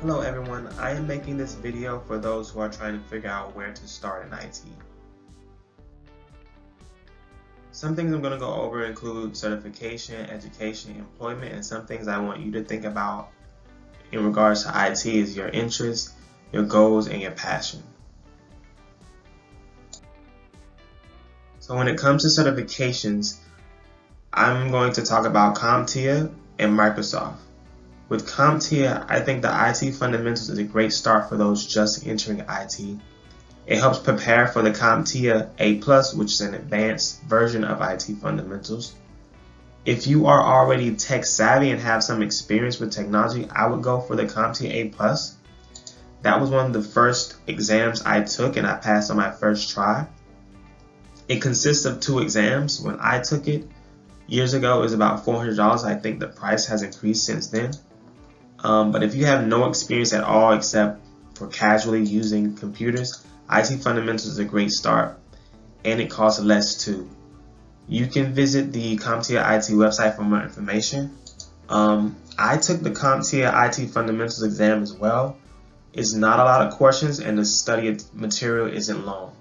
Hello everyone, I am making this video for those who are trying to figure out where to start in IT. Some things I'm going to go over include certification, education, employment, and some things I want you to think about in regards to IT is your interests, your goals, and your passion. So when it comes to certifications, I'm going to talk about CompTIA and Microsoft. With CompTIA, I think the IT Fundamentals is a great start for those just entering IT. It helps prepare for the CompTIA A+, which is an advanced version of IT Fundamentals. If you are already tech savvy and have some experience with technology, I would go for the CompTIA A+. That was one of the first exams I took and I passed on my first try. It consists of 2 exams. When I took it years ago, it was about $400. I think the price has increased since then. But if you have no experience at all except for casually using computers, IT Fundamentals is a great start, and it costs less too. You can visit the CompTIA IT website for more information. I took the CompTIA IT Fundamentals exam as well. It's not a lot of questions, and the study material isn't long.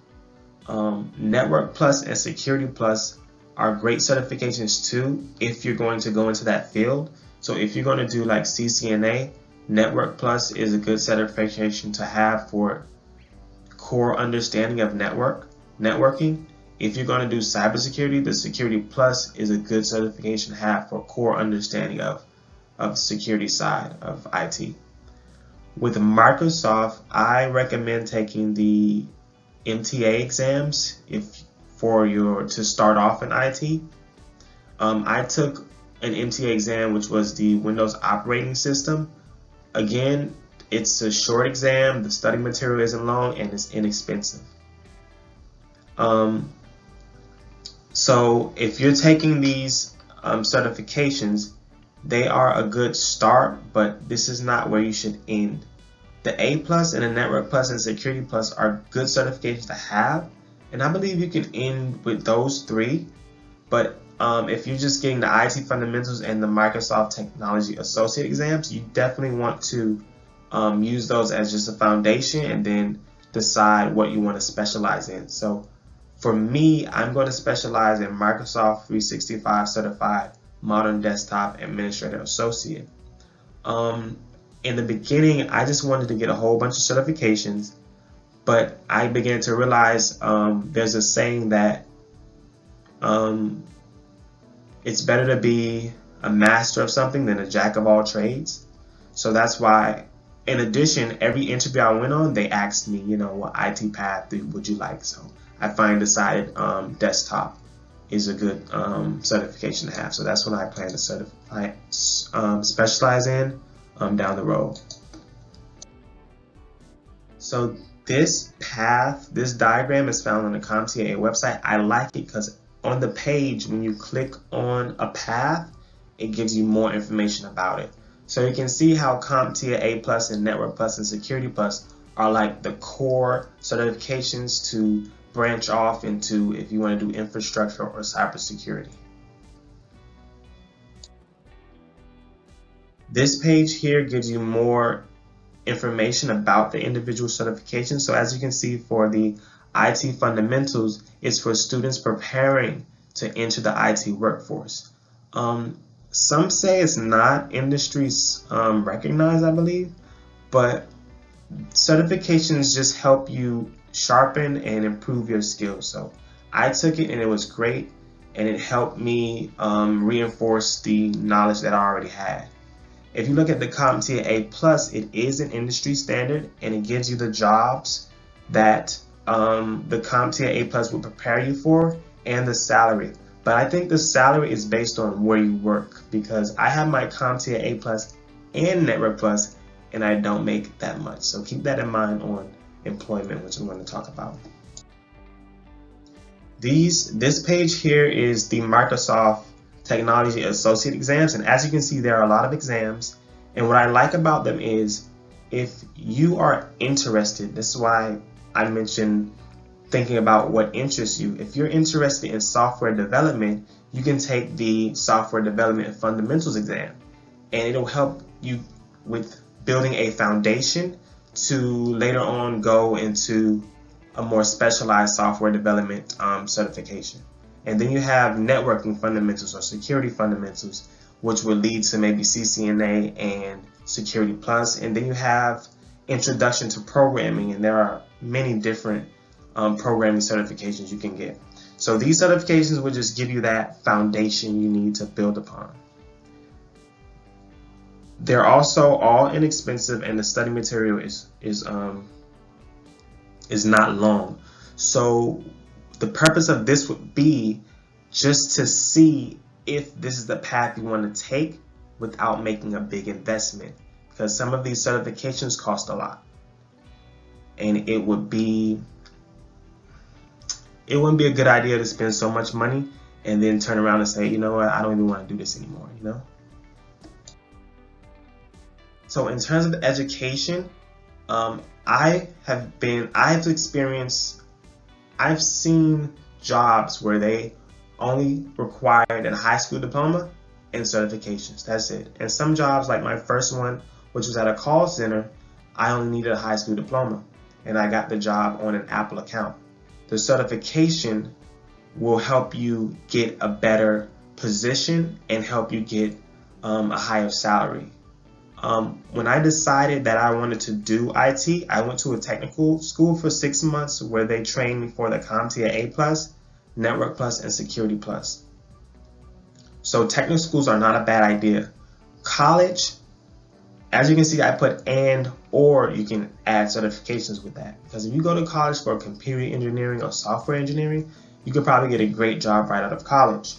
Network Plus and Security Plus are great certifications too if you're going to go into that field. So if you're going to do like CCNA, Network Plus is a good certification to have for core understanding of networking. If you're going to do cybersecurity, the Security Plus is a good certification to have for core understanding of the security side of IT. With Microsoft, I recommend taking the MTA exams to start off in IT. I took an MTA exam, which was the Windows operating system. Again, it's a short exam, the study material isn't long, and it's inexpensive. So if you're taking these certifications, they are a good start, but this is not where you should end. The A+ and the Network Plus and Security Plus are good certifications to have, and I believe you can end with those 3. But if you're just getting the IT Fundamentals and the Microsoft Technology Associate exams, you definitely want to use those as just a foundation and then decide what you want to specialize in. So for me, I'm going to specialize in Microsoft 365 Certified Modern Desktop Administrator Associate. In the beginning, I just wanted to get a whole bunch of certifications, but I began to realize there's a saying that it's better to be a master of something than a jack of all trades. So that's why, in addition, every interview I went on, they asked me, what IT path would you like? So I finally decided desktop is a good certification to have. So that's what I plan to specialize in down the road. So this diagram is found on the CompTIA website. I like it because on the page, when you click on a path, it gives you more information about it. So you can see how CompTIA A+ and Network Plus and Security Plus are like the core certifications to branch off into if you want to do infrastructure or cybersecurity. This page here gives you more information about the individual certification. So as you can see, for the IT Fundamentals, it's for students preparing to enter the IT workforce. Some say it's not industry recognized, I believe, but certifications just help you sharpen and improve your skills. So I took it and it was great, and it helped me reinforce the knowledge that I already had. If you look at the CompTIA A+, it is an industry standard, and it gives you the jobs that the CompTIA A+ will prepare you for, and the salary. But I think the salary is based on where you work, because I have my CompTIA A+ and Network Plus, and I don't make that much. So keep that in mind on employment, which I'm going to talk about. This page here is the Microsoft Technology Associate exams, and as you can see, there are a lot of exams, and what I like about them is if you are interested, this is why I mentioned thinking about what interests you. If you're interested in software development, you can take the Software Development Fundamentals exam, and it'll help you with building a foundation to later on go into a more specialized software development certification. And then you have networking fundamentals or security fundamentals, which would lead to maybe CCNA and Security Plus. And then you have introduction to programming, and there are many different programming certifications you can get. So these certifications will just give you that foundation you need to build upon. They're also all inexpensive, and the study material is not long. So the purpose of this would be just to see if this is the path you want to take without making a big investment, because some of these certifications cost a lot, and it wouldn't be a good idea to spend so much money and then turn around and say, you know what, I don't even want to do this anymore, you know? So in terms of education, I've seen jobs where they only required a high school diploma and certifications. That's it. And some jobs, like my first one, which was at a call center, I only needed a high school diploma, and I got the job on an Apple account. The certification will help you get a better position and help you get a higher salary. When I decided that I wanted to do IT, I went to a technical school for 6 months where they trained me for the CompTIA A+, Network Plus, and Security Plus. So technical schools are not a bad idea. College, as you can see, I put and, or you can add certifications with that. Because if you go to college for computer engineering or software engineering, you could probably get a great job right out of college.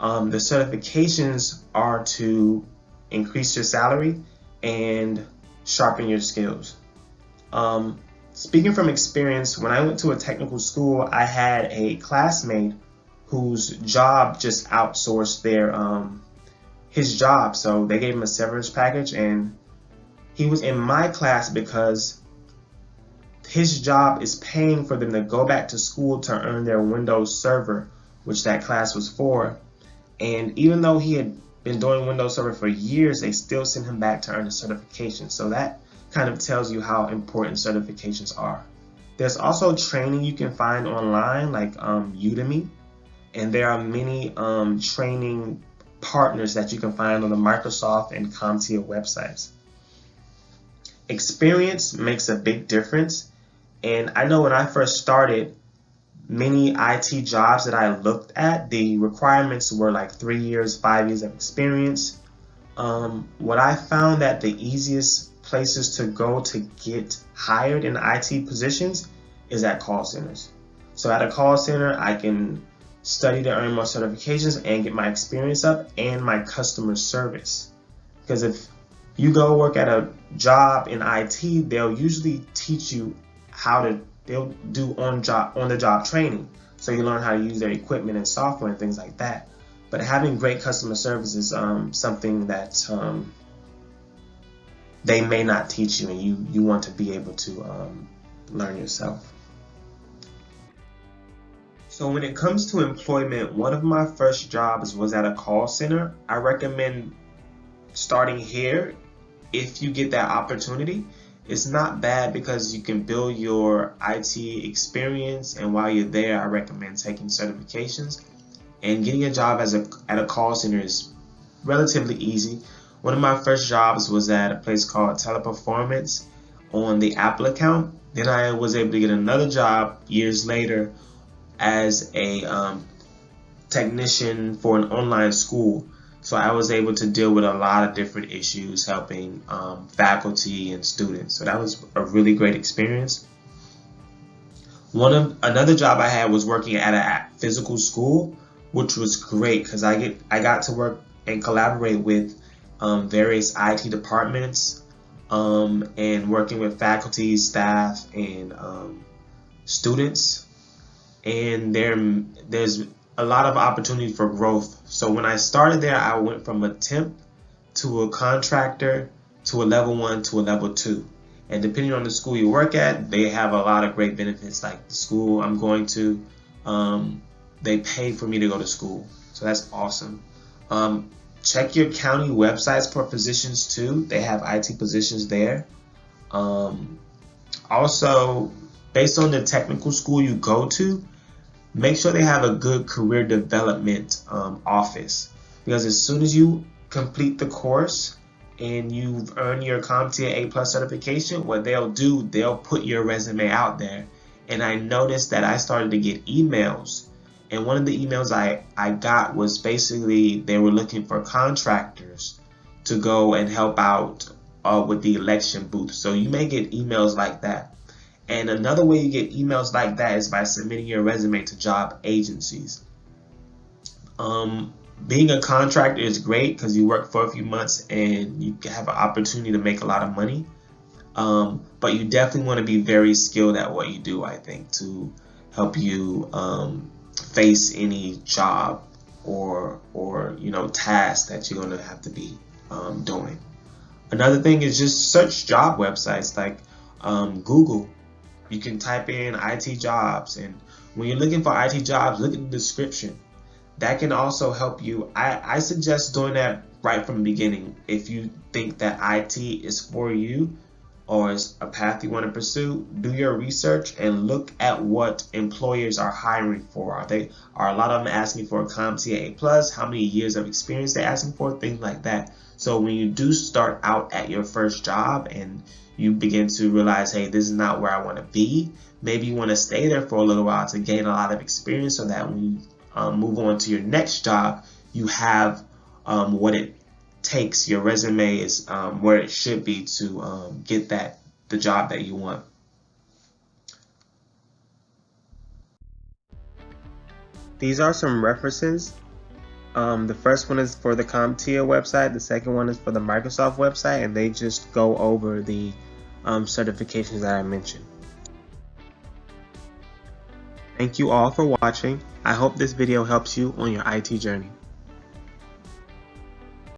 The certifications are to increase your salary and sharpen your skills. Speaking from experience, when I went to a technical school, I had a classmate whose job just outsourced his job. So they gave him a severance package, and he was in my class because his job is paying for them to go back to school to earn their Windows Server, which that class was for. And even though he had been doing Windows Server for years, they still send him back to earn a certification. So that kind of tells you how important certifications are. There's also training you can find online, like Udemy, and there are many training partners that you can find on the Microsoft and CompTIA websites. Experience makes a big difference, and I know when I first started, many IT jobs that I looked at, the requirements were like 3 years, 5 years of experience. What I found that the easiest places to go to get hired in IT positions is at call centers. So at a call center, I can study to earn more certifications and get my experience up and my customer service. Because if you go work at a job in IT, they'll usually teach you they'll do on the job training. So you learn how to use their equipment and software and things like that. But having great customer service is something that they may not teach you, and you want to be able to learn yourself. So when it comes to employment, one of my first jobs was at a call center. I recommend starting here if you get that opportunity. It's not bad because you can build your IT experience, and while you're there, I recommend taking certifications. And getting a job at a call center is relatively easy. One of my first jobs was at a place called Teleperformance on the Apple account. Then I was able to get another job years later as a technician for an online school. So I was able to deal with a lot of different issues, helping faculty and students. So that was a really great experience. Another job I had was working at a physical school, which was great because I got to work and collaborate with various IT departments and working with faculty, staff, and students. And there's a lot of opportunity for growth. So when I started there, I went from a temp to a contractor to a level 1 to a level 2. And depending on the school you work at, they have a lot of great benefits. Like the school I'm going to, they pay for me to go to school. So that's awesome. check your county websites for positions too. They have IT positions there. Also, based on the technical school you go to, make sure they have a good career development office, because as soon as you complete the course and you've earned your CompTIA A+ certification, what they'll do, they'll put your resume out there. And I noticed that I started to get emails, and one of the emails I got was basically they were looking for contractors to go and help out with the election booth. So you may get emails like that. And another way you get emails like that is by submitting your resume to job agencies. Being a contractor is great because you work for a few months and you have an opportunity to make a lot of money. But you definitely want to be very skilled at what you do, I think, to help you face any job or task that you're going to have to be doing. Another thing is just search job websites like Google. You can type in IT jobs, and when you're looking for IT jobs, look at the description. That can also help you. I suggest doing that right from the beginning. If you think that IT is for you or is a path you want to pursue, do your research and look at what employers are hiring for. Are a lot of them asking for a CompTIA A+? How many years of experience they're asking for? Things like that. So when you do start out at your first job and you begin to realize, hey, this is not where I want to be, maybe you want to stay there for a little while to gain a lot of experience so that when you move on to your next job, you have what it takes. Your resume is where it should be to get the job that you want. These are some references. The first one is for the CompTIA website. The second one is for the Microsoft website, and they just go over the certifications that I mentioned. Thank you all for watching. I hope this video helps you on your IT journey.